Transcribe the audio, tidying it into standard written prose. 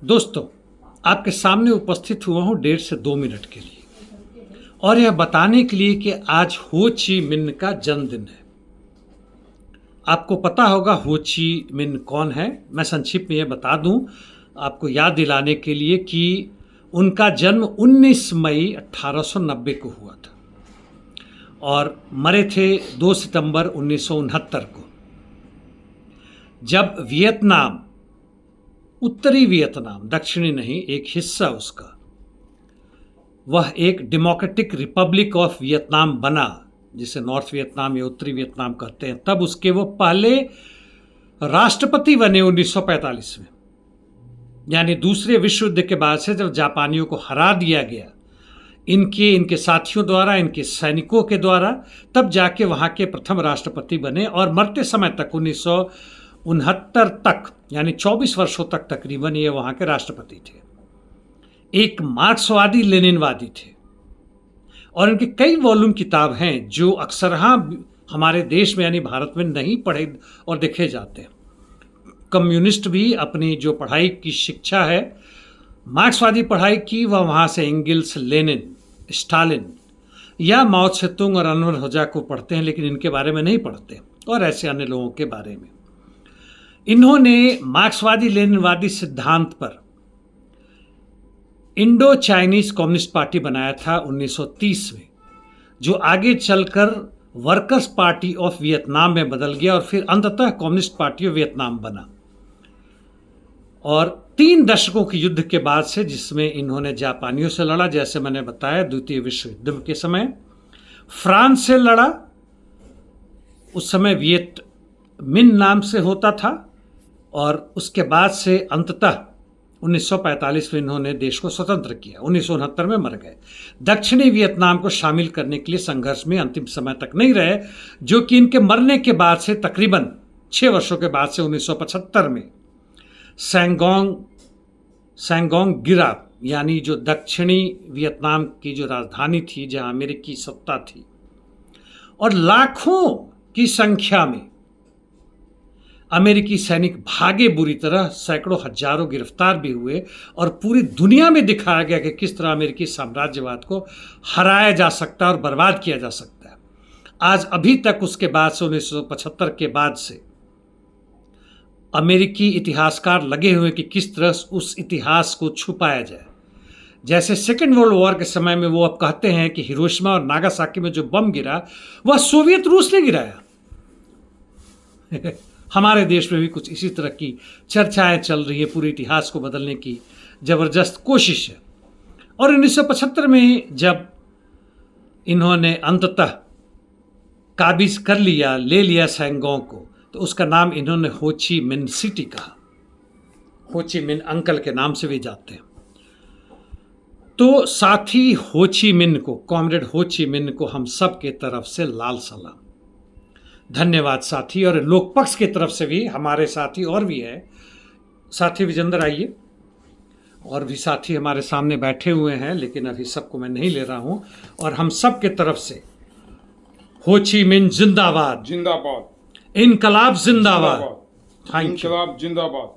दोस्तों, आपके सामने उपस्थित हुआ हूँ 1.5 से 2 मिनट के लिए और यह बताने के लिए कि आज हो ची मिन्ह का जन्मदिन है। आपको पता होगा हो ची मिन्ह कौन है। मैं संक्षिप्त में यह बता दूं आपको याद दिलाने के लिए कि उनका जन्म 19 मई 1890 को हुआ था और मरे थे 2 सितंबर 1969 को, जब वियतनाम, उत्तरी वियतनाम, दक्षिणी नहीं, एक हिस्सा उसका, वह एक डेमोक्रेटिक रिपब्लिक ऑफ वियतनाम बना, जिसे नॉर्थ वियतनाम या उत्तरी वियतनाम कहते हैं। तब उसके वो पहले राष्ट्रपति बने 1945 में, यानी दूसरे विश्व युद्ध के बाद से, जब जापानियों को हरा दिया गया इनके साथियों द्वारा, इनके सैनिकों के द्वारा, तब जाके वहाँ के प्रथम राष्ट्रपति बने और मरते समय तक 1969 तक, यानी 24 वर्षों तक तकरीबन ये वहाँ के राष्ट्रपति थे। एक मार्क्सवादी लेनिनवादी थे और इनके कई वॉल्यूम किताब हैं जो अक्सर हमारे देश में यानी भारत में नहीं पढ़े और देखे जाते। कम्युनिस्ट भी अपनी जो पढ़ाई की शिक्षा है, मार्क्सवादी पढ़ाई की, वह वहाँ से एंगल्स, लेनिन, स्टालिन या माओ त्से-तुंग और अनवर हुजा को पढ़ते हैं, लेकिन इनके बारे में नहीं पढ़ते और ऐसे अन्य लोगों के बारे में। इन्होंने मार्क्सवादी लेनिनवादी सिद्धांत पर इंडो चाइनीज कम्युनिस्ट पार्टी बनाया था 1930 में, जो आगे चलकर वर्कर्स पार्टी ऑफ वियतनाम में बदल गया और फिर अंततः कम्युनिस्ट पार्टी ऑफ वियतनाम बना। और 3 दशकों के युद्ध के बाद से, जिसमें इन्होंने जापानियों से लड़ा, जैसे मैंने बताया द्वितीय विश्व युद्ध के समय, फ्रांस से लड़ा, उस समय वियत मिन्ह नाम से होता था, और उसके बाद से अंततः 1945 में इन्होंने देश को स्वतंत्र किया। 1969 में मर गए। दक्षिणी वियतनाम को शामिल करने के लिए संघर्ष में अंतिम समय तक नहीं रहे, जो कि इनके मरने के बाद से तकरीबन 6 वर्षों के बाद से 1975 में सैंगोंग गिरा, यानी जो दक्षिणी वियतनाम की जो राजधानी थी, जहां अमेरिकी सत्ता थी, और लाखों की संख्या में अमेरिकी सैनिक भागे बुरी तरह, सैकड़ों हजारों गिरफ्तार भी हुए और पूरी दुनिया में दिखाया गया कि किस तरह अमेरिकी साम्राज्यवाद को हराया जा सकता है और बर्बाद किया जा सकता है। आज अभी तक उसके बाद से 1975 के बाद से अमेरिकी इतिहासकार लगे हुए कि किस तरह उस इतिहास को छुपाया जाए। जैसे सेकेंड वर्ल्ड वॉर के समय में वो अब कहते हैं कि हिरोशिमा और नागासाकी में जो बम गिरा वह सोवियत रूस ने गिराया। हमारे देश में भी कुछ इसी तरह की चर्चाएं चल रही है, पूरे इतिहास को बदलने की जबरदस्त कोशिश है। और 1975 में जब इन्होंने अंततः काबिज कर लिया, ले लिया सैंगोंग को, तो उसका नाम इन्होंने हो ची मिन्ह सिटी कहा। हो ची मिन्ह अंकल के नाम से भी जाते हैं। तो साथी हो ची मिन्ह को, कॉमरेड हो ची मिन्ह को हम सब के तरफ से लाल सलाम, धन्यवाद साथी। और लोकपक्ष की तरफ से भी हमारे साथी और भी है, साथी विजेंद्र आइए, और भी साथी हमारे सामने बैठे हुए हैं, लेकिन अभी सबको मैं नहीं ले रहा हूं। और हम सब के तरफ से हो ची मिन्ह जिंदाबाद, जिंदाबाद, इनकलाब जिंदाबाद, इनकलाब जिंदाबाद।